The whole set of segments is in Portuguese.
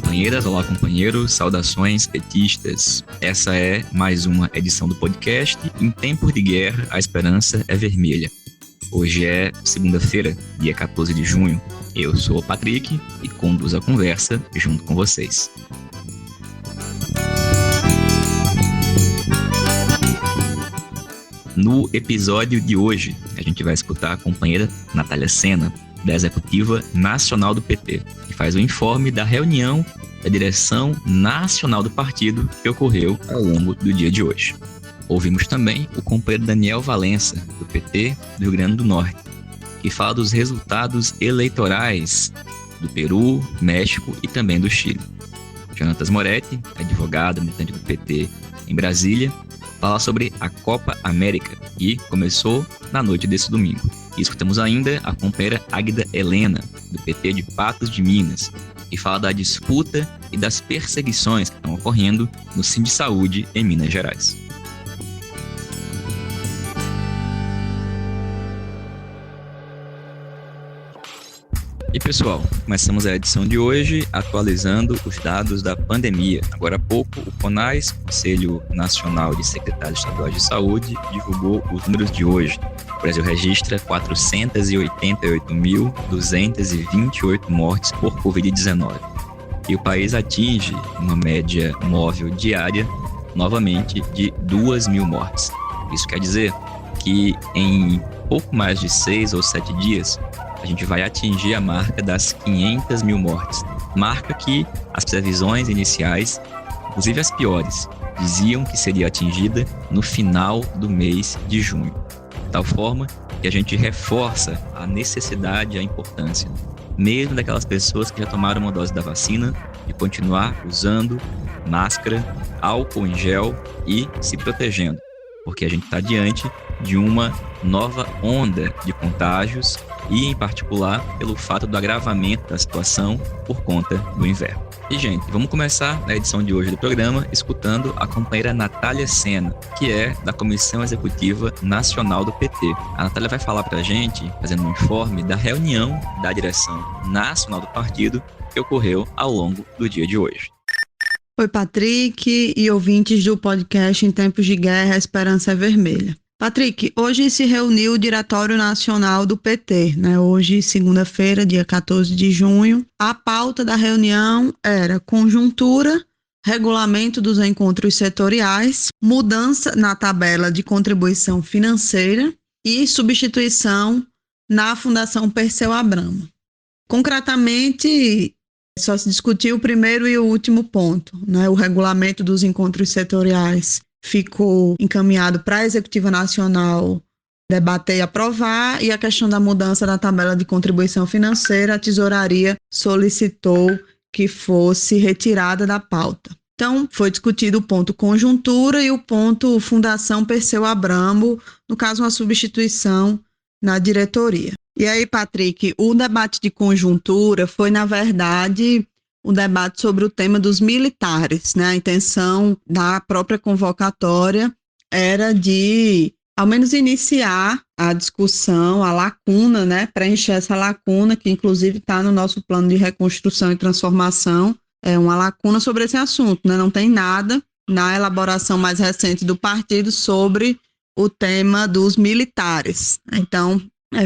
companheiras, olá companheiros, saudações petistas. Essa é mais uma edição do podcast Em Tempos de Guerra, a Esperança é Vermelha. Hoje é segunda-feira, dia 14 de junho. Eu sou o Patrick e conduzo a conversa junto com vocês. No episódio de hoje, a gente vai escutar a companheira Natália Sena, da Executiva Nacional do PT, que faz o informe da reunião da direção nacional do partido que ocorreu ao longo do dia de hoje. Ouvimos também o companheiro Daniel Valença, do PT do Rio Grande do Norte, que fala dos resultados eleitorais do Peru, México e também do Chile. Jonatas Moretti, advogado militante do PT em Brasília, fala sobre a Copa América, que começou na noite desse domingo. E escutamos ainda a companheira Águida Helena, do PT de Patos de Minas, que fala da disputa e das perseguições que estão ocorrendo no Sindsaúde em Minas Gerais. E pessoal, começamos a edição de hoje atualizando os dados da pandemia. Agora há pouco, o CONAS, Conselho Nacional de Secretários Estaduais de Saúde, divulgou os números de hoje. O Brasil registra 488.228 mortes por Covid-19. E o país atinge uma média móvel diária, novamente, de 2.000 mortes. Isso quer dizer que em pouco mais de 6 ou 7 dias, a gente vai atingir a marca das 500.000 mortes. Marca que as previsões iniciais, inclusive as piores, diziam que seria atingida no final do mês de junho. De tal forma que a gente reforça a necessidade e a importância, mesmo daquelas pessoas que já tomaram uma dose da vacina, de continuar usando máscara, álcool em gel e se protegendo, porque a gente está diante de uma nova onda de contágios e, em particular, pelo fato do agravamento da situação por conta do inverno. E, gente, vamos começar na edição de hoje do programa escutando a companheira Natália Sena, que é da Comissão Executiva Nacional do PT. A Natália vai falar para a gente, fazendo um informe da reunião da direção nacional do partido que ocorreu ao longo do dia de hoje. Oi, Patrick e ouvintes do podcast Em Tempos de Guerra, a Esperança é Vermelha. Patrick, hoje se reuniu o Diretório Nacional do PT, Hoje, segunda-feira, dia 14 de junho. A pauta da reunião era conjuntura, regulamento dos encontros setoriais, mudança na tabela de contribuição financeira e substituição na Fundação Perseu Abramo. Concretamente, só se discutiu o primeiro e o último ponto, O regulamento dos encontros setoriais ficou encaminhado para a Executiva Nacional debater e aprovar, e a questão da mudança na tabela de contribuição financeira, a Tesouraria solicitou que fosse retirada da pauta. Então, foi discutido o ponto conjuntura e o ponto Fundação Perseu Abramo, no caso, uma substituição na diretoria. E aí, Patrick, o debate de conjuntura foi, na verdade, um debate sobre o tema dos militares, A intenção da própria convocatória era de, ao menos, iniciar a discussão, a lacuna, preencher essa lacuna, que inclusive está no nosso plano de reconstrução e transformação, é uma lacuna sobre esse assunto, Não tem nada na elaboração mais recente do partido sobre o tema dos militares. Então,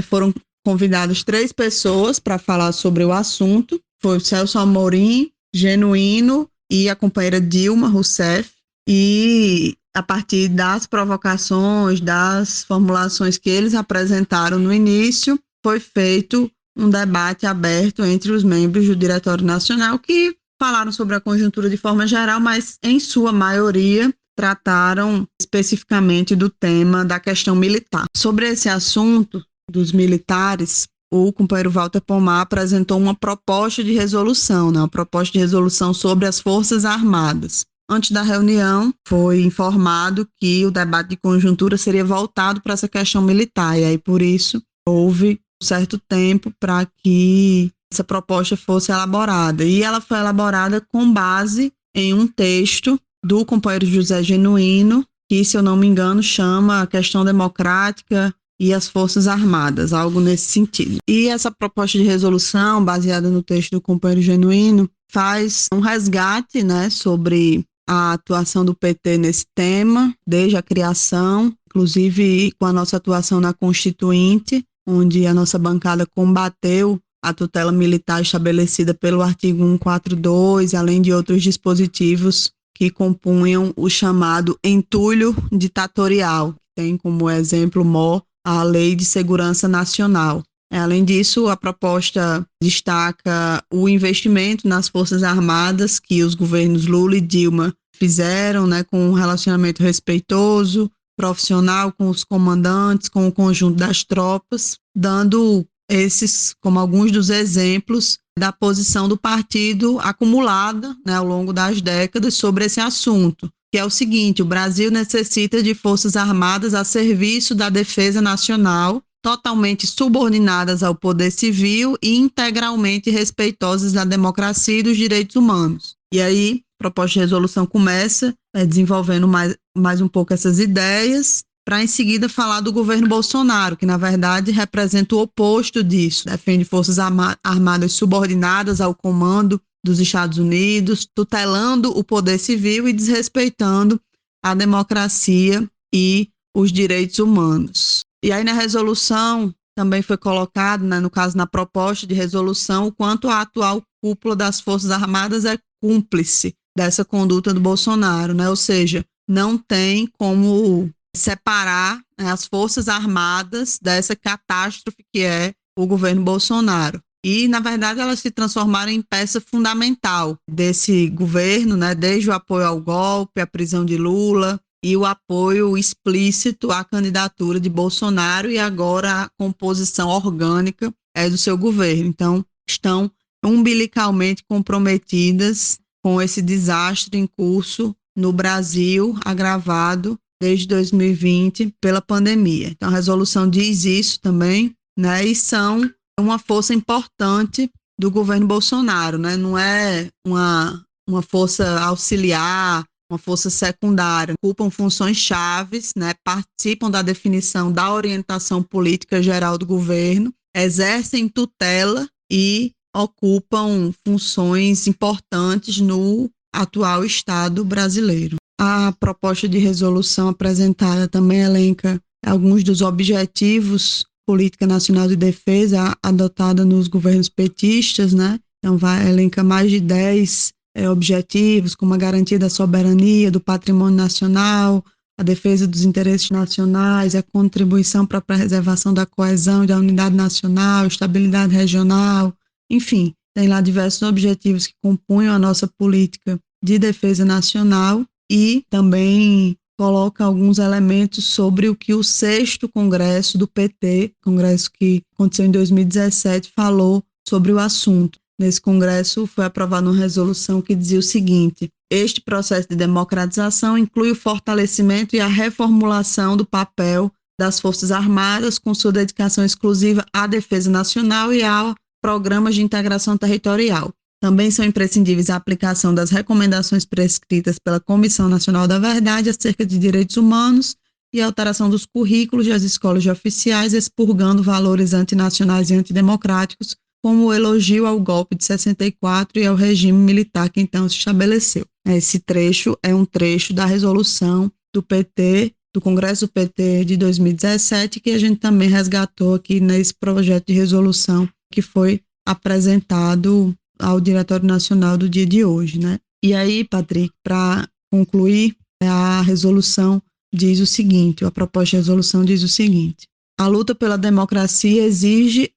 foram convidadas 3 pessoas para falar sobre o assunto. Foi o Celso Amorim, Genuíno e a companheira Dilma Rousseff. E a partir das provocações, das formulações que eles apresentaram no início, foi feito um debate aberto entre os membros do Diretório Nacional que falaram sobre a conjuntura de forma geral, mas em sua maioria trataram especificamente do tema da questão militar. Sobre esse assunto dos militares, o companheiro Walter Pomar apresentou uma proposta de resolução, uma proposta de resolução sobre as Forças Armadas. Antes da reunião, foi informado que o debate de conjuntura seria voltado para essa questão militar, e aí, por isso, houve um certo tempo para que essa proposta fosse elaborada. E ela foi elaborada com base em um texto do companheiro José Genuíno, que, se eu não me engano, chama a questão democrática e as Forças Armadas, algo nesse sentido. E essa proposta de resolução, baseada no texto do companheiro Genuíno, faz um resgate, né, sobre a atuação do PT nesse tema, desde a criação, inclusive com a nossa atuação na Constituinte, onde a nossa bancada combateu a tutela militar estabelecida pelo artigo 142, além de outros dispositivos que compunham o chamado entulho ditatorial, que tem como exemplo maior a Lei de Segurança Nacional. Além disso, a proposta destaca o investimento nas Forças Armadas que os governos Lula e Dilma fizeram, né, com um relacionamento respeitoso, profissional com os comandantes, com o conjunto das tropas, dando esses como alguns dos exemplos da posição do partido acumulada, né, ao longo das décadas sobre esse assunto, que é o seguinte: o Brasil necessita de forças armadas a serviço da defesa nacional, totalmente subordinadas ao poder civil e integralmente respeitosas da democracia e dos direitos humanos. E aí, a proposta de resolução começa desenvolvendo mais um pouco essas ideias, para em seguida falar do governo Bolsonaro, que na verdade representa o oposto disso, defende forças armadas subordinadas ao comando dos Estados Unidos, tutelando o poder civil e desrespeitando a democracia e os direitos humanos. E aí na resolução também foi colocado, né, no caso na proposta de resolução, o quanto a atual cúpula das Forças Armadas é cúmplice dessa conduta do Bolsonaro, né? Ou seja, não tem como separar, né, as Forças Armadas dessa catástrofe que é o governo Bolsonaro. E, na verdade, elas se transformaram em peça fundamental desse governo, né, desde o apoio ao golpe, a prisão de Lula e o apoio explícito à candidatura de Bolsonaro e agora a composição orgânica do seu governo. Então, estão umbilicalmente comprometidas com esse desastre em curso no Brasil, agravado desde 2020 pela pandemia. Então, a resolução diz isso também, né? E são uma força importante do governo Bolsonaro, né? Não é uma força auxiliar, uma força secundária. Ocupam funções chaves, né? Participam da definição da orientação política geral do governo, exercem tutela e ocupam funções importantes no atual Estado brasileiro. A proposta de resolução apresentada também elenca alguns dos objetivos Política Nacional de Defesa adotada nos governos petistas, né? Então, elenca mais de 10 objetivos, como a garantia da soberania, do patrimônio nacional, a defesa dos interesses nacionais, a contribuição para a preservação da coesão e da unidade nacional, estabilidade regional, enfim, tem lá diversos objetivos que compunham a nossa política de defesa nacional e também coloca alguns elementos sobre o que o 6º Congresso do PT, congresso que aconteceu em 2017, falou sobre o assunto. Nesse congresso foi aprovada uma resolução que dizia o seguinte: este processo de democratização inclui o fortalecimento e a reformulação do papel das Forças Armadas com sua dedicação exclusiva à defesa nacional e a programas de integração territorial. Também são imprescindíveis a aplicação das recomendações prescritas pela Comissão Nacional da Verdade acerca de direitos humanos e a alteração dos currículos das escolas de oficiais, expurgando valores antinacionais e antidemocráticos, como o elogio ao golpe de 64 e ao regime militar que então se estabeleceu. Esse trecho é um trecho da resolução do PT, do Congresso do PT de 2017, que a gente também resgatou aqui nesse projeto de resolução que foi apresentado ao Diretório Nacional do dia de hoje, né? E aí, Patrick, para concluir, a resolução diz o seguinte, a proposta de resolução diz o seguinte: a luta pela democracia exige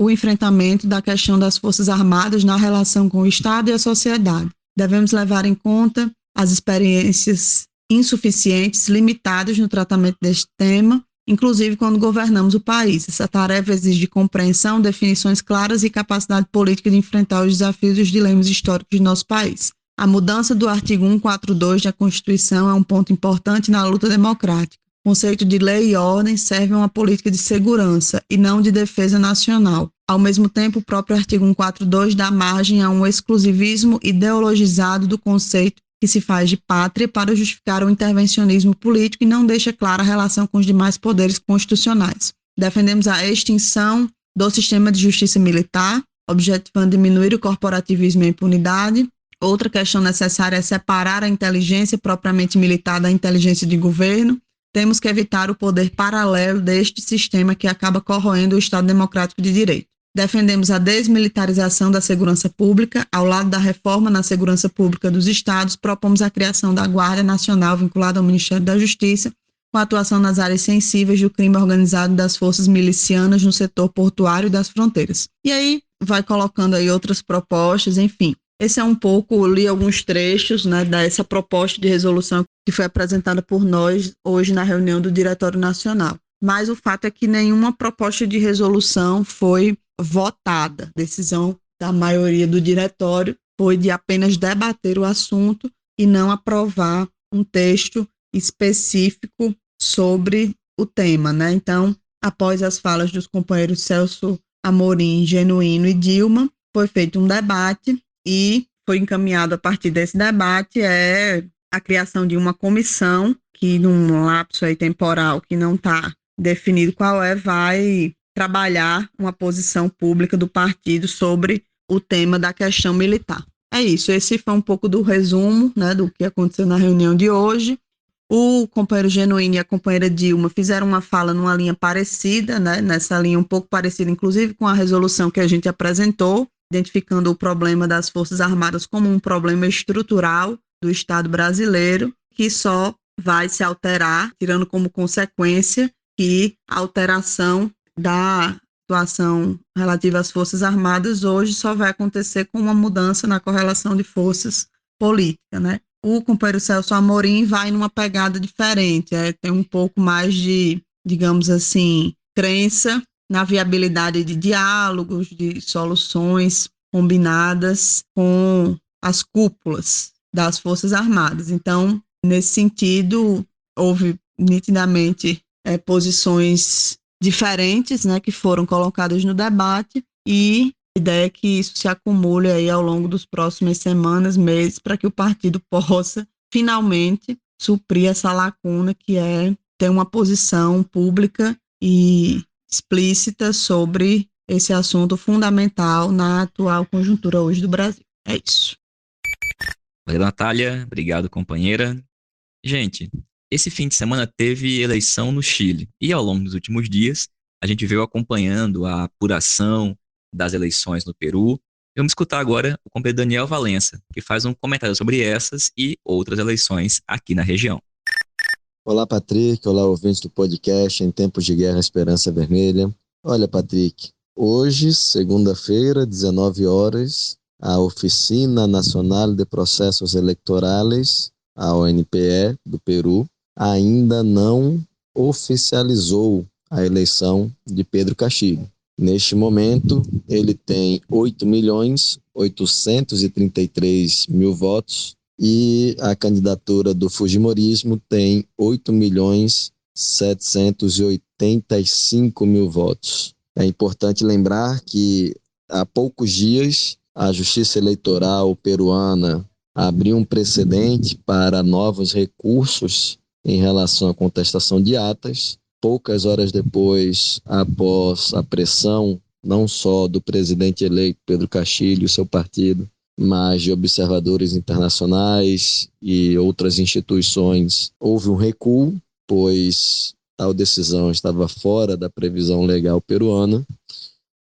o enfrentamento da questão das Forças Armadas na relação com o Estado e a sociedade. Devemos levar em conta as experiências insuficientes, limitadas no tratamento deste tema, inclusive quando governamos o país. Essa tarefa exige compreensão, definições claras e capacidade política de enfrentar os desafios e os dilemas históricos de nosso país. A mudança do artigo 142 da Constituição é um ponto importante na luta democrática. O conceito de lei e ordem serve a uma política de segurança e não de defesa nacional. Ao mesmo tempo, o próprio artigo 142 dá margem a um exclusivismo ideologizado do conceito que se faz de pátria para justificar o intervencionismo político e não deixa clara a relação com os demais poderes constitucionais. Defendemos a extinção do sistema de justiça militar, objetivando diminuir o corporativismo e a impunidade. Outra questão necessária é separar a inteligência propriamente militar da inteligência de governo. Temos que evitar o poder paralelo deste sistema que acaba corroendo o Estado Democrático de Direito. Defendemos a desmilitarização da segurança pública. Ao lado da reforma na segurança pública dos estados, propomos a criação da Guarda Nacional vinculada ao Ministério da Justiça, com atuação nas áreas sensíveis do crime organizado e das forças milicianas no setor portuário e das fronteiras. E aí vai colocando aí outras propostas, enfim. Esse é um pouco, eu li alguns trechos, né, dessa proposta de resolução que foi apresentada por nós hoje na reunião do Diretório Nacional. Mas o fato é que nenhuma proposta de resolução foi votada. A decisão da maioria do diretório foi de apenas debater o assunto e não aprovar um texto específico sobre o tema, né? Então, após as falas dos companheiros Celso Amorim, Genuíno e Dilma, foi feito um debate e foi encaminhado a partir desse debate a criação de uma comissão que, num lapso aí temporal que não está definido qual vai trabalhar uma posição pública do partido sobre o tema da questão militar. É isso, esse foi um pouco do resumo, né, do que aconteceu na reunião de hoje. O companheiro Genuíno e a companheira Dilma fizeram uma fala numa linha parecida, né, nessa linha um pouco parecida, inclusive com a resolução que a gente apresentou, identificando o problema das Forças Armadas como um problema estrutural do Estado brasileiro, que só vai se alterar, tirando como consequência que a alteração da situação relativa às Forças Armadas hoje só vai acontecer com uma mudança na correlação de forças política, né? O companheiro Celso Amorim vai numa pegada diferente, tem um pouco mais de, digamos assim, crença na viabilidade de diálogos, de soluções combinadas com as cúpulas das Forças Armadas. Então, nesse sentido, houve nitidamente posições diferentes, né, que foram colocadas no debate, e a ideia é que isso se acumule aí ao longo das próximas semanas, meses, para que o partido possa finalmente suprir essa lacuna que é ter uma posição pública e explícita sobre esse assunto fundamental na atual conjuntura hoje do Brasil. É isso. Valeu, Natália. Obrigado, companheira. Gente, esse fim de semana teve eleição no Chile e ao longo dos últimos dias a gente veio acompanhando a apuração das eleições no Peru. Vamos escutar agora o companheiro Daniel Valença, que faz um comentário sobre essas e outras eleições aqui na região. Olá, Patrick. Olá, ouvintes do podcast Em Tempos de Guerra, Esperança Vermelha. Olha, Patrick, hoje, segunda-feira, 19 horas, a Oficina Nacional de Processos Eleitorais, a ONPE do Peru, ainda não oficializou a eleição de Pedro Castillo. Neste momento, ele tem 8.833.000 votos e a candidatura do Fujimorismo tem 8.785.000 votos. É importante lembrar que há poucos dias a Justiça Eleitoral peruana abriu um precedente para novos recursos em relação à contestação de atas. Poucas horas depois, após a pressão não só do presidente eleito Pedro Castillo e seu partido, mas de observadores internacionais e outras instituições, houve um recuo, pois tal decisão estava fora da previsão legal peruana,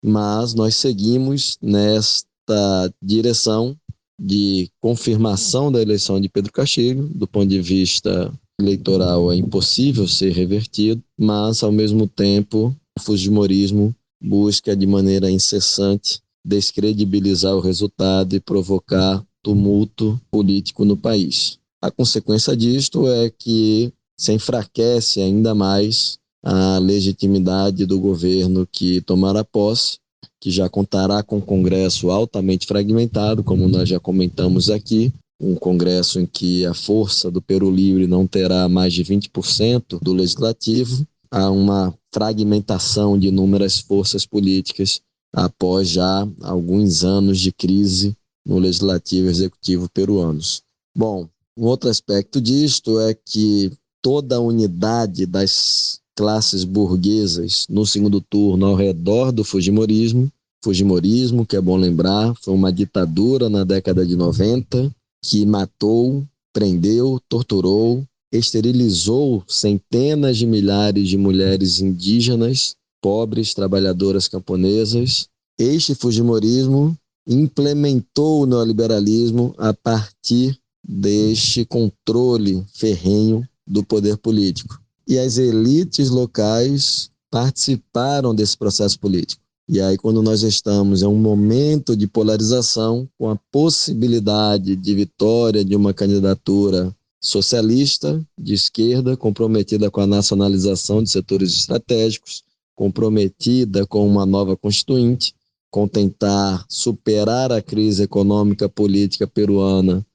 mas nós seguimos nesta direção de confirmação da eleição de Pedro Castillo. Do ponto de vista eleitoral é impossível ser revertido, mas ao mesmo tempo o fujimorismo busca de maneira incessante descredibilizar o resultado e provocar tumulto político no país. A consequência disto é que se enfraquece ainda mais a legitimidade do governo que tomará posse, que já contará com um Congresso altamente fragmentado, como nós já comentamos aqui, um Congresso em que a força do Peru Livre não terá mais de 20% do Legislativo, há uma fragmentação de inúmeras forças políticas após já alguns anos de crise no Legislativo e Executivo peruanos. Bom, um outro aspecto disto é que toda a unidade das classes burguesas no segundo turno ao redor do fujimorismo Fujimorismo, que é bom lembrar, foi uma ditadura na década de 90 que matou, prendeu, torturou, esterilizou centenas de milhares de mulheres indígenas, pobres, trabalhadoras camponesas. Este Fujimorismo implementou o neoliberalismo a partir deste controle ferrenho do poder político. E as elites locais participaram desse processo político. E aí, quando nós estamos em um momento de polarização, com a possibilidade de vitória de uma candidatura socialista, de esquerda, comprometida com a nacionalização de setores estratégicos, comprometida com uma nova constituinte, com tentar superar a crise econômica política peruana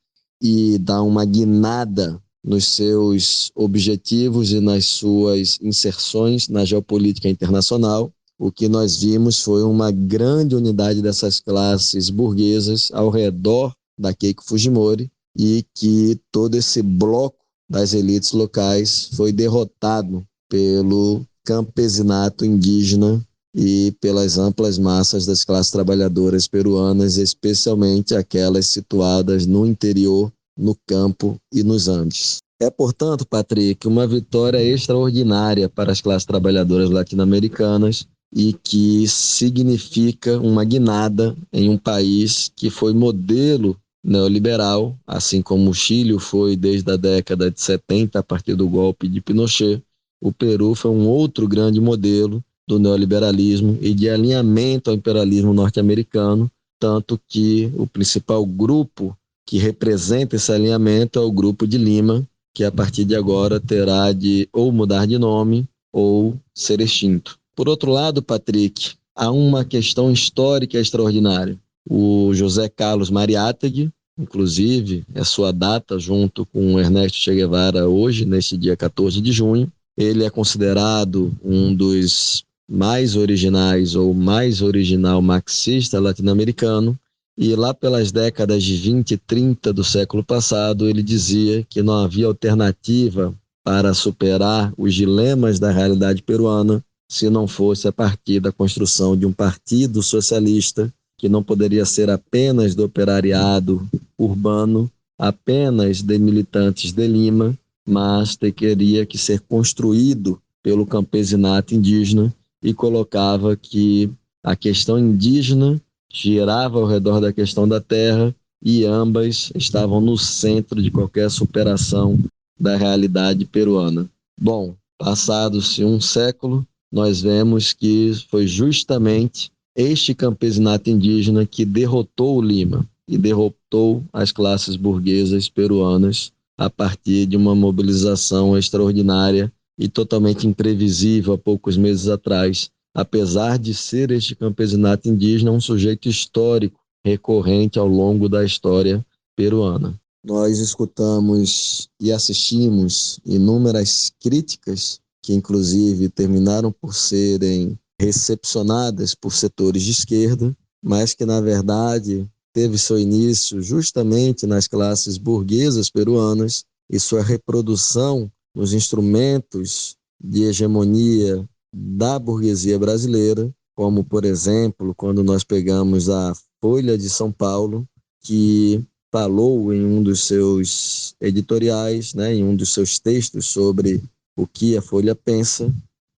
e dar uma guinada nos seus objetivos e nas suas inserções na geopolítica internacional, o que nós vimos foi uma grande unidade dessas classes burguesas ao redor da Keiko Fujimori e que todo esse bloco das elites locais foi derrotado pelo campesinato indígena e pelas amplas massas das classes trabalhadoras peruanas, especialmente aquelas situadas no interior, no campo e nos Andes. É, portanto, Patrick, uma vitória extraordinária para as classes trabalhadoras latino-americanas e que significa uma guinada em um país que foi modelo neoliberal, assim como o Chile foi desde a década de 70, a partir do golpe de Pinochet. O Peru foi um outro grande modelo do neoliberalismo e de alinhamento ao imperialismo norte-americano, tanto que o principal grupo que representa esse alinhamento é o Grupo de Lima, que a partir de agora terá de ou mudar de nome ou ser extinto. Por outro lado, Patrick, há uma questão histórica extraordinária. O José Carlos Mariátegui, inclusive, é sua data junto com Ernesto Che Guevara hoje, neste dia 14 de junho, ele é considerado um dos mais originais ou mais original marxista latino-americano, e lá pelas décadas de 20 e 30 do século passado, ele dizia que não havia alternativa para superar os dilemas da realidade peruana se não fosse a partir da construção de um partido socialista que não poderia ser apenas do operariado urbano, apenas de militantes de Lima, mas teria que ser construído pelo campesinato indígena e colocava que a questão indígena girava ao redor da questão da terra e ambas estavam no centro de qualquer superação da realidade peruana. Bom, passado-se um século, nós vemos que foi justamente este campesinato indígena que derrotou o Lima e derrotou as classes burguesas peruanas a partir de uma mobilização extraordinária e totalmente imprevisível há poucos meses atrás, apesar de ser este campesinato indígena um sujeito histórico recorrente ao longo da história peruana. Nós escutamos e assistimos inúmeras críticas que inclusive terminaram por serem recepcionadas por setores de esquerda, mas que na verdade teve seu início justamente nas classes burguesas peruanas e sua reprodução nos instrumentos de hegemonia da burguesia brasileira, como, por exemplo, quando nós pegamos a Folha de São Paulo, que falou em um dos seus editoriais, em um dos seus textos sobre o que a Folha pensa,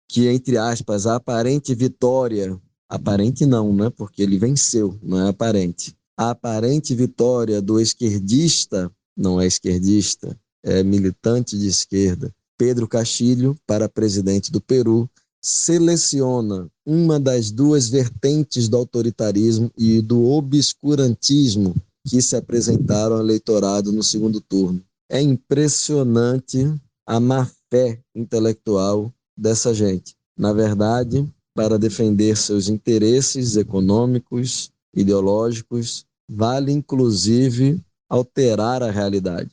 que, entre aspas, a aparente vitória, aparente não, porque ele venceu, não é aparente, a aparente vitória do esquerdista, não é esquerdista, é militante de esquerda, Pedro Castilho, para presidente do Peru, seleciona uma das duas vertentes do autoritarismo e do obscurantismo que se apresentaram ao eleitorado no segundo turno. É impressionante a má-fé intelectual dessa gente. Na verdade, para defender seus interesses econômicos, ideológicos, vale inclusive alterar a realidade.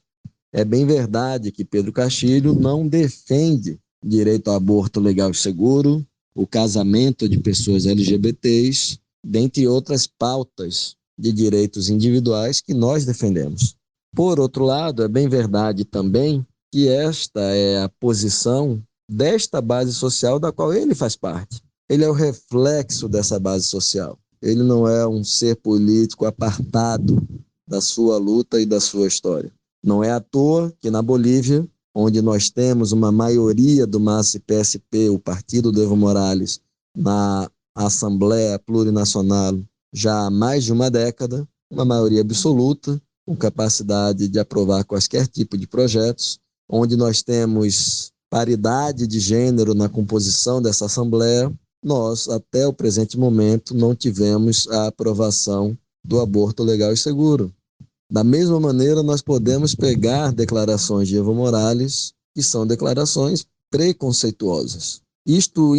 É bem verdade que Pedro Castilho não defende direito ao aborto legal e seguro, o casamento de pessoas LGBTs, dentre outras pautas de direitos individuais que nós defendemos. Por outro lado, é bem verdade também que esta é a posição desta base social da qual ele faz parte. Ele é o reflexo dessa base social. ele não é um ser político apartado da sua luta e da sua história. Não é à toa que na Bolívia, onde nós temos uma maioria do MAS-PSP, o partido do Evo Morales, na Assembleia Plurinacional já há mais de uma década, uma maioria absoluta, com capacidade de aprovar quaisquer tipo de projetos, onde nós temos paridade de gênero na composição dessa Assembleia, nós, até o presente momento, não tivemos a aprovação do aborto legal e seguro. Da mesma maneira, nós podemos pegar declarações de Evo Morales, que são declarações preconceituosas. Isto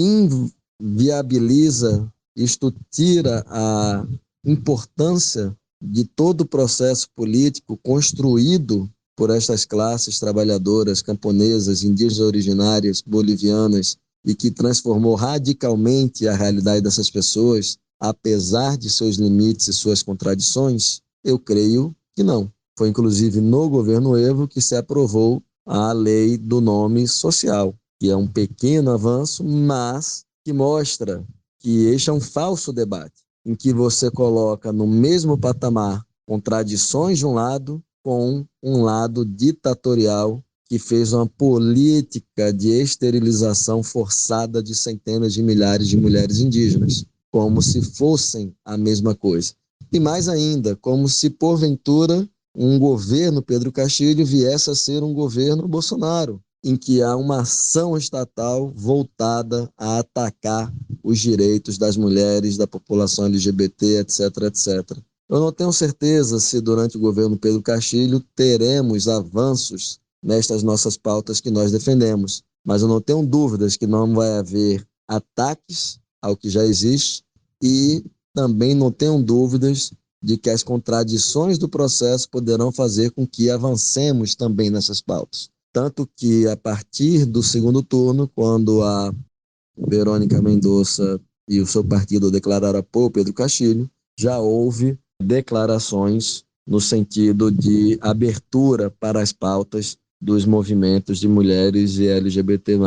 inviabiliza, isto tira a importância de todo o processo político construído por estas classes trabalhadoras, camponesas, indígenas originárias, bolivianas, e que transformou radicalmente a realidade dessas pessoas, apesar de seus limites e suas contradições. Eu creio que não. Foi inclusive no governo Evo que se aprovou a lei do nome social, que é um pequeno avanço, mas que mostra que este é um falso debate, em que você coloca no mesmo patamar contradições de um lado com um lado ditatorial que fez uma política de esterilização forçada de centenas de milhares de mulheres indígenas, como se fossem a mesma coisa. E mais ainda, como se porventura um governo Pedro Castilho viesse a ser um governo Bolsonaro, em que há uma ação estatal voltada a atacar os direitos das mulheres, da população LGBT, etc, etc. Eu não tenho certeza se durante o governo Pedro Castilho teremos avanços nestas nossas pautas que nós defendemos, mas eu não tenho dúvidas que não vai haver ataques ao que já existe e também não tenho dúvidas de que as contradições do processo poderão fazer com que avancemos também nessas pautas. Tanto que, a partir do segundo turno, quando a Verônica Mendonça e o seu partido declararam apoio ao Pedro Castilho, já houve declarações no sentido de abertura para as pautas dos movimentos de mulheres e LGBT+,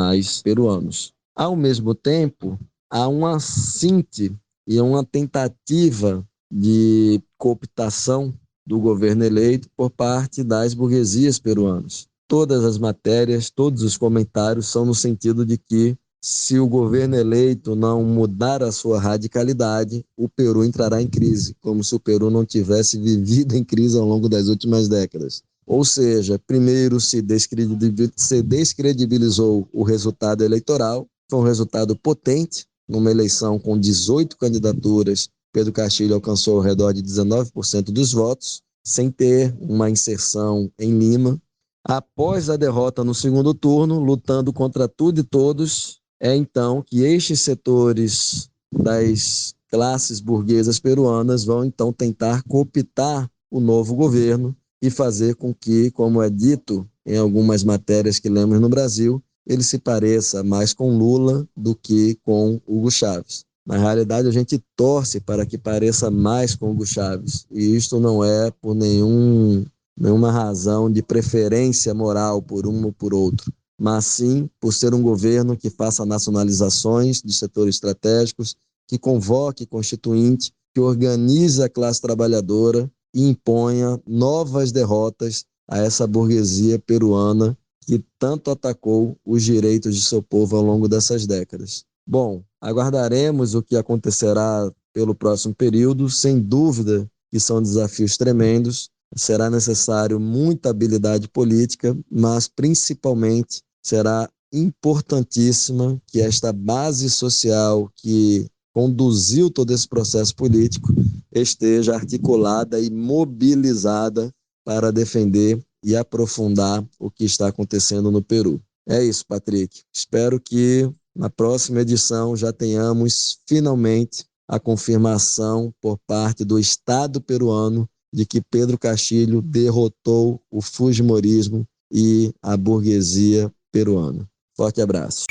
peruanos. Ao mesmo tempo, há uma síntese e uma tentativa de cooptação do governo eleito por parte das burguesias peruanas. Todas as matérias, todos os comentários são no sentido de que, se o governo eleito não mudar a sua radicalidade, o Peru entrará em crise, como se o Peru não tivesse vivido em crise ao longo das últimas décadas. Ou seja, primeiro se descredibilizou o resultado eleitoral, foi um resultado potente, numa eleição com 18 candidaturas, Pedro Castilho alcançou ao redor de 19% dos votos, sem ter uma inserção em Lima. Após a derrota no segundo turno, lutando contra tudo e todos, é então que estes setores das classes burguesas peruanas vão então tentar cooptar o novo governo e fazer com que, como é dito em algumas matérias que lemos no Brasil, ele se pareça mais com Lula do que com Hugo Chávez. Na realidade, a gente torce para que pareça mais com Hugo Chávez, e isto não é por nenhuma razão de preferência moral por um ou por outro, mas sim por ser um governo que faça nacionalizações de setores estratégicos, que convoque constituinte, que organize a classe trabalhadora e imponha novas derrotas a essa burguesia peruana que tanto atacou os direitos de seu povo ao longo dessas décadas. Bom, aguardaremos o que acontecerá pelo próximo período, sem dúvida que são desafios tremendos, será necessário muita habilidade política, mas principalmente será importantíssima que esta base social que conduziu todo esse processo político esteja articulada e mobilizada para defender e aprofundar o que está acontecendo no Peru. É isso, Patrick. Espero que na próxima edição já tenhamos finalmente a confirmação por parte do Estado peruano de que Pedro Castilho derrotou o fujimorismo e a burguesia peruana. Forte abraço.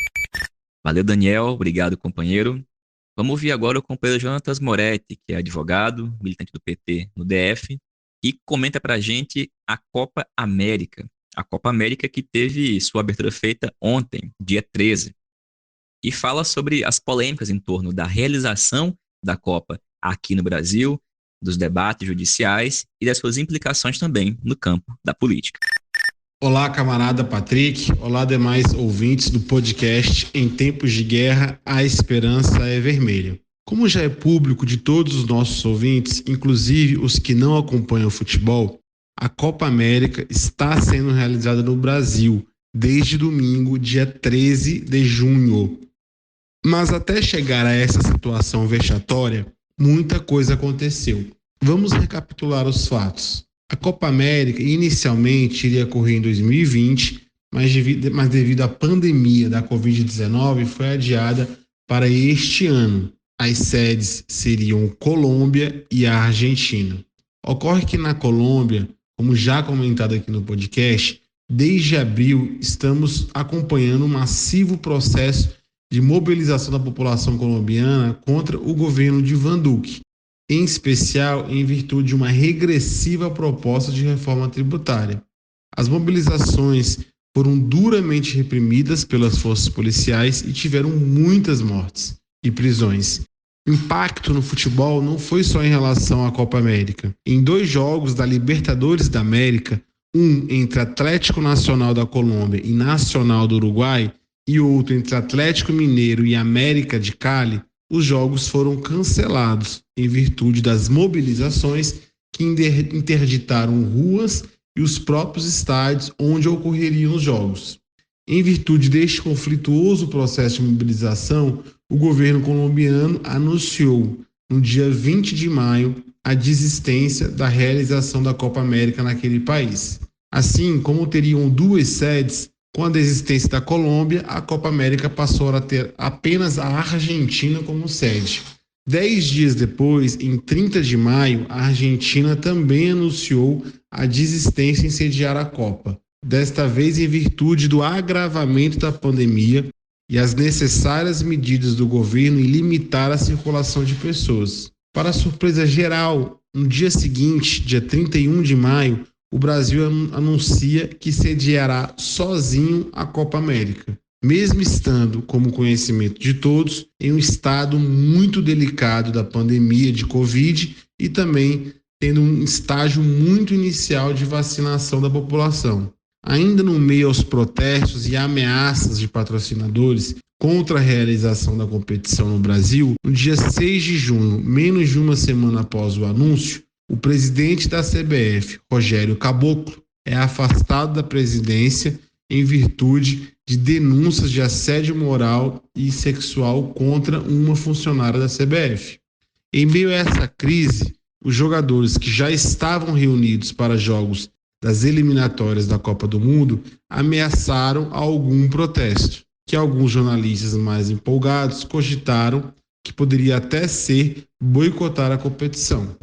Valeu, Daniel. Obrigado, companheiro. Vamos ouvir agora o companheiro Jonatas Moretti, que é advogado, militante do PT no DF, e comenta pra gente a Copa América. A Copa América que teve sua abertura feita ontem, dia 13. E fala sobre as polêmicas em torno da realização da Copa aqui no Brasil, dos debates judiciais e das suas implicações também no campo da política. Olá, camarada Patrick. Olá, demais ouvintes do podcast Em Tempos de Guerra, a Esperança é Vermelha. Como já é público de todos os nossos ouvintes, inclusive os que não acompanham o futebol, a Copa América está sendo realizada no Brasil desde domingo, dia 13 de junho. Mas até chegar a essa situação vexatória, muita coisa aconteceu. Vamos recapitular os fatos. A Copa América inicialmente iria ocorrer em 2020, mas devido à pandemia da Covid-19 foi adiada para este ano. As sedes seriam Colômbia e a Argentina. Ocorre que na Colômbia, como já comentado aqui no podcast, desde abril estamos acompanhando um massivo processo de mobilização da população colombiana contra o governo de Iván Duque, em especial em virtude de uma regressiva proposta de reforma tributária. As mobilizações foram duramente reprimidas pelas forças policiais e tiveram muitas mortes e prisões. O impacto no futebol não foi só em relação à Copa América. Em 2 jogos da Libertadores da América, um entre Atlético Nacional da Colômbia e Nacional do Uruguai e outro entre Atlético Mineiro e América de Cali, os jogos foram cancelados em virtude das mobilizações que interditaram ruas e os próprios estádios onde ocorreriam os jogos. Em virtude deste conflituoso processo de mobilização, o governo colombiano anunciou, no dia 20 de maio, a desistência da realização da Copa América naquele país. Assim, como teriam 2 sedes, com a desistência da Colômbia, a Copa América passou a ter apenas a Argentina como sede. 10 dias depois, em 30 de maio, a Argentina também anunciou a desistência em sediar a Copa, desta vez em virtude do agravamento da pandemia e as necessárias medidas do governo em limitar a circulação de pessoas. Para surpresa geral, no dia seguinte, dia 31 de maio, o Brasil anuncia que sediará sozinho a Copa América, mesmo estando, como conhecimento de todos, em um estado muito delicado da pandemia de Covid e também tendo um estágio muito inicial de vacinação da população. Ainda no meio aos protestos e ameaças de patrocinadores contra a realização da competição no Brasil, no dia 6 de junho, menos de uma semana após o anúncio, o presidente da CBF, Rogério Caboclo, é afastado da presidência em virtude de denúncias de assédio moral e sexual contra uma funcionária da CBF. Em meio a essa crise, os jogadores que já estavam reunidos para jogos das eliminatórias da Copa do Mundo ameaçaram algum protesto, que alguns jornalistas mais empolgados cogitaram que poderia até ser boicotar a competição.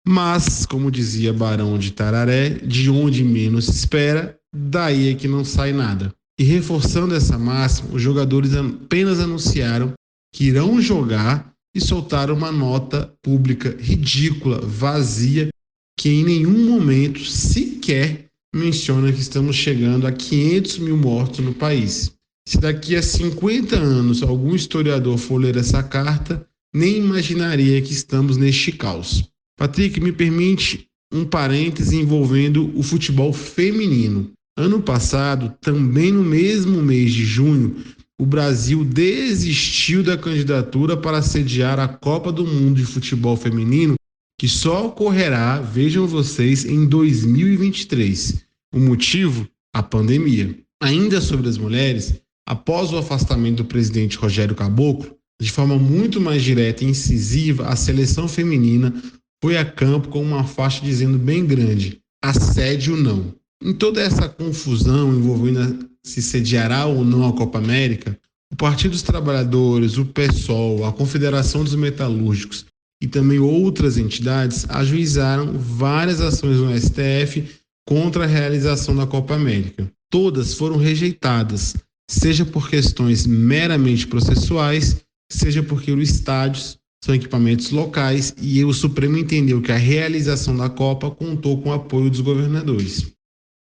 Mas, como dizia Barão de Tararé, de onde menos se espera, daí é que não sai nada. E reforçando essa máxima, os jogadores apenas anunciaram que irão jogar e soltaram uma nota pública ridícula, vazia, que em nenhum momento sequer menciona que estamos chegando a 500 mil mortos no país. Se daqui a 50 anos algum historiador for ler essa carta, nem imaginaria que estamos neste caos. Patrick, me permite um parêntese envolvendo o futebol feminino. Ano passado, também no mesmo mês de junho, o Brasil desistiu da candidatura para sediar a Copa do Mundo de Futebol Feminino, que só ocorrerá, vejam vocês, em 2023. O motivo? A pandemia. Ainda sobre as mulheres, após o afastamento do presidente Rogério Caboclo, de forma muito mais direta e incisiva, a seleção feminina foi a campo com uma faixa dizendo bem grande: assédio não. Em toda essa confusão envolvendo se sediará ou não a Copa América, o Partido dos Trabalhadores, o PSOL, a Confederação dos Metalúrgicos e também outras entidades ajuizaram várias ações no STF contra a realização da Copa América. Todas foram rejeitadas, seja por questões meramente processuais, seja porque os estádios são equipamentos locais e o Supremo entendeu que a realização da Copa contou com o apoio dos governadores.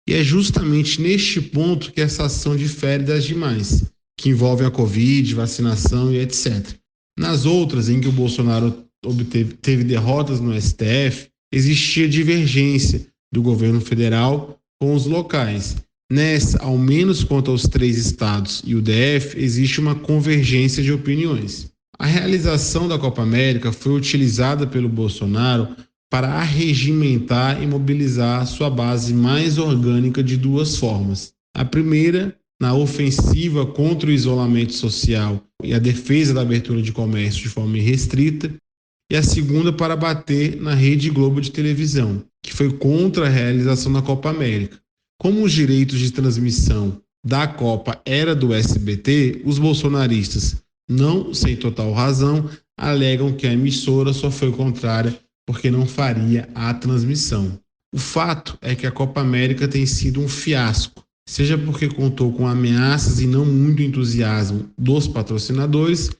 E é justamente neste ponto que essa ação difere das demais, que envolvem a Covid, vacinação e etc. Nas outras, em que o Bolsonaro teve derrotas no STF, existia divergência do governo federal com os locais. Nessa, ao menos quanto aos 3 estados e o DF, existe uma convergência de opiniões. A realização da Copa América foi utilizada pelo Bolsonaro para arregimentar e mobilizar sua base mais orgânica de 2 formas. A primeira, na ofensiva contra o isolamento social e a defesa da abertura de comércio de forma irrestrita, e a segunda para bater na Rede Globo de televisão, que foi contra a realização da Copa América. Como os direitos de transmissão da Copa era do SBT, os bolsonaristas, não sem total razão, alegam que a emissora só foi contrária porque não faria a transmissão. O fato é que a Copa América tem sido um fiasco, seja porque contou com ameaças e não muito entusiasmo dos patrocinadores,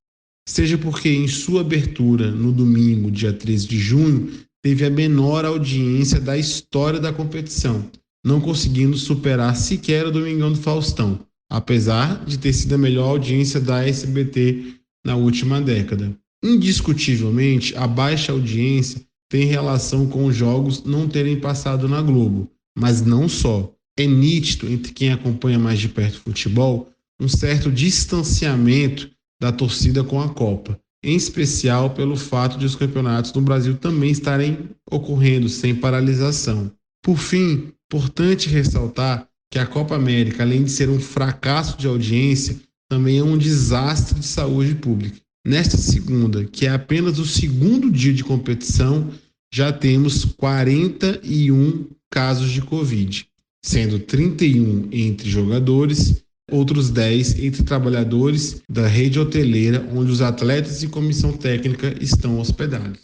seja porque em sua abertura no domingo, dia 13 de junho, teve a menor audiência da história da competição, não conseguindo superar sequer o Domingão do Faustão, apesar de ter sido a melhor audiência da SBT na última década. Indiscutivelmente, a baixa audiência tem relação com os jogos não terem passado na Globo, mas não só. É nítido, entre quem acompanha mais de perto o futebol, um certo distanciamento da torcida com a Copa, em especial pelo fato de os campeonatos no Brasil também estarem ocorrendo sem paralisação. Por fim, importante ressaltar que a Copa América, além de ser um fracasso de audiência, também é um desastre de saúde pública. Nesta segunda, que é apenas o segundo dia de competição, já temos 41 casos de Covid, sendo 31 entre jogadores, outros 10 entre trabalhadores da rede hoteleira, onde os atletas e comissão técnica estão hospedados.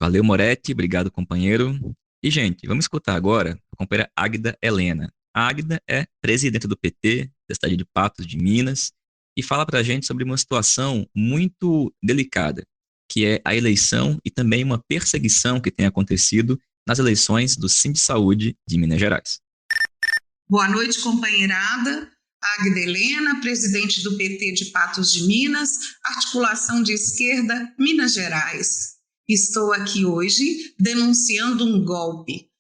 Valeu, Moretti. Obrigado, companheiro. E, gente, vamos escutar agora a companheira Águida Helena. A Águida é presidente do PT, da cidade de Patos, de Minas, e fala para a gente sobre uma situação muito delicada, que é a eleição e também uma perseguição que tem acontecido nas eleições do Sindsaúde de Minas Gerais. Boa noite, companheirada. Águida Helena, presidente do PT de Patos de Minas, articulação de esquerda, Minas Gerais. Estou aqui hoje denunciando um golpe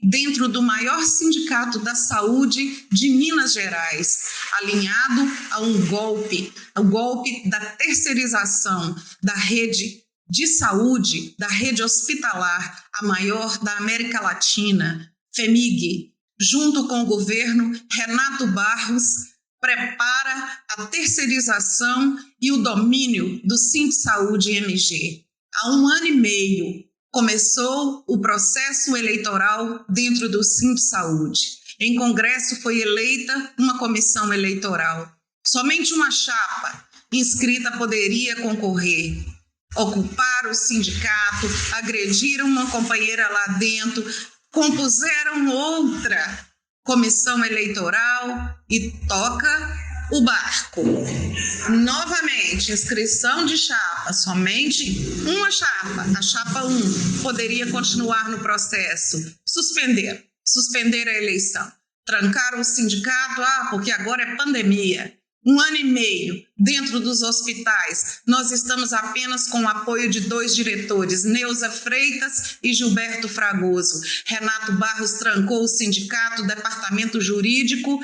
dentro do maior sindicato da saúde de Minas Gerais, alinhado a o golpe da terceirização da rede de saúde, da rede hospitalar, a maior da América Latina, FHEMIG, junto com o governo Renato Barros, prepara a terceirização e o domínio do Sindsaúde MG. Há 1 ano e meio, começou o processo eleitoral dentro do Sindsaúde. Em Congresso foi eleita uma comissão eleitoral. Somente uma chapa inscrita poderia concorrer. Ocuparam o sindicato, agrediram uma companheira lá dentro, compuseram outra comissão eleitoral e toca o barco. Novamente, inscrição de chapa, somente uma chapa, a chapa 1, poderia continuar no processo. Suspender a eleição. Trancaram o sindicato, porque agora é pandemia. 1 ano e meio dentro dos hospitais, nós estamos apenas com o apoio de 2 diretores, Neuza Freitas e Gilberto Fragoso. Renato Barros trancou o sindicato, o departamento jurídico,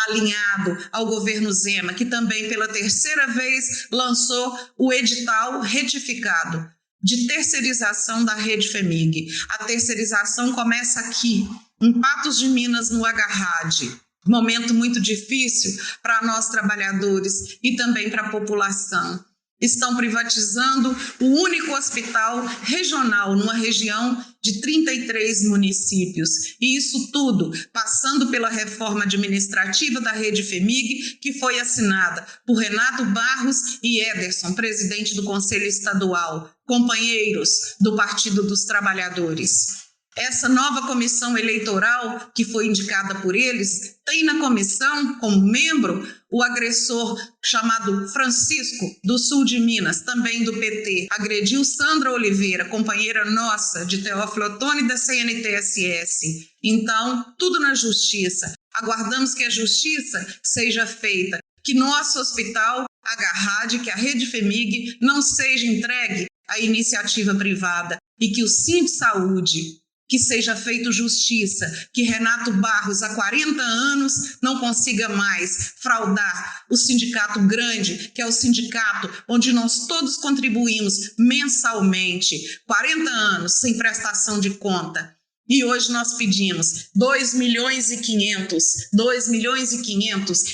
alinhado ao governo Zema, que também pela 3ª vez lançou o edital retificado de terceirização da rede FHEMIG. A terceirização começa aqui, em Patos de Minas, no Agarrade. Momento muito difícil para nós trabalhadores e também para a população. Estão privatizando o único hospital regional numa região de 33 municípios. E isso tudo passando pela reforma administrativa da rede FHEMIG, que foi assinada por Renato Barros e Ederson, presidente do Conselho Estadual, companheiros do Partido dos Trabalhadores. Essa nova comissão eleitoral, que foi indicada por eles, tem na comissão, como membro, o agressor chamado Francisco, do sul de Minas, também do PT. Agrediu Sandra Oliveira, companheira nossa de Teófilo Otoni da CNTSS. Então, tudo na justiça. Aguardamos que a justiça seja feita, que nosso hospital Agarrade, que a rede FHEMIG não seja entregue a iniciativa privada e que o Sindsaúde, que seja feito justiça, que Renato Barros, há 40 anos, não consiga mais fraudar o sindicato grande, que é o sindicato onde nós todos contribuímos mensalmente, 40 anos sem prestação de conta. E hoje nós pedimos 2 milhões e 500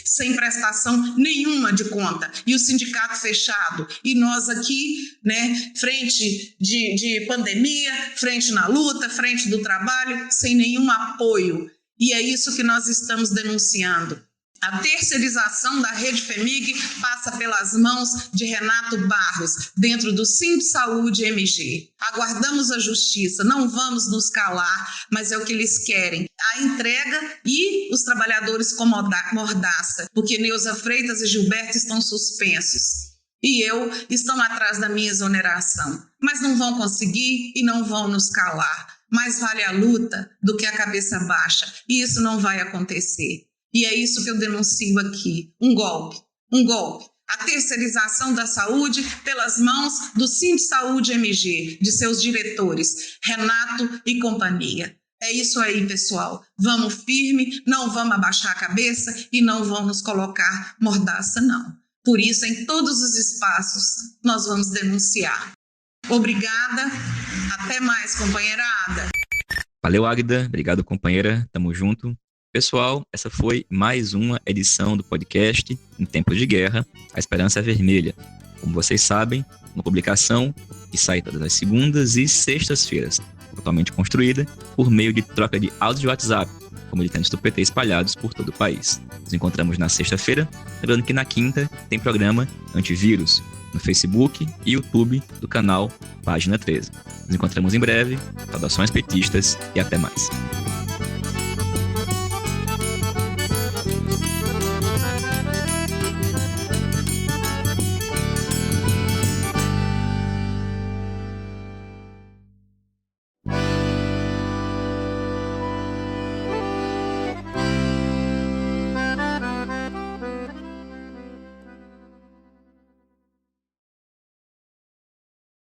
sem prestação nenhuma de conta. E o sindicato fechado. E nós aqui, né, frente de pandemia, frente na luta, frente do trabalho, sem nenhum apoio. E é isso que nós estamos denunciando. A terceirização da Rede FEMIG passa pelas mãos de Renato Barros, dentro do Sindsaúde MG. Aguardamos a justiça, não vamos nos calar, mas é o que eles querem. A entrega e os trabalhadores com mordaça, porque Neuza Freitas e Gilberto estão suspensos. E estão atrás da minha exoneração. Mas não vão conseguir e não vão nos calar. Mais vale a luta do que a cabeça baixa. E isso não vai acontecer. E é isso que eu denuncio aqui, um golpe. A terceirização da saúde pelas mãos do Sindsaúde MG, de seus diretores, Renato e companhia. É isso aí, pessoal. Vamos firme, não vamos abaixar a cabeça e não vamos nos colocar mordaça, não. Por isso, em todos os espaços, nós vamos denunciar. Obrigada, até mais, companheirada. Valeu, Águida. Obrigado, companheira. Tamo junto. Pessoal, essa foi mais uma edição do podcast Em Tempos de Guerra, A Esperança é Vermelha. Como vocês sabem, uma publicação que sai todas as segundas e sextas-feiras, totalmente construída por meio de troca de áudios de WhatsApp, com militantes do PT espalhados por todo o país. Nos encontramos na sexta-feira, lembrando que na quinta tem programa Antivírus, no Facebook e YouTube do canal Página 13. Nos encontramos em breve, saudações petistas e até mais.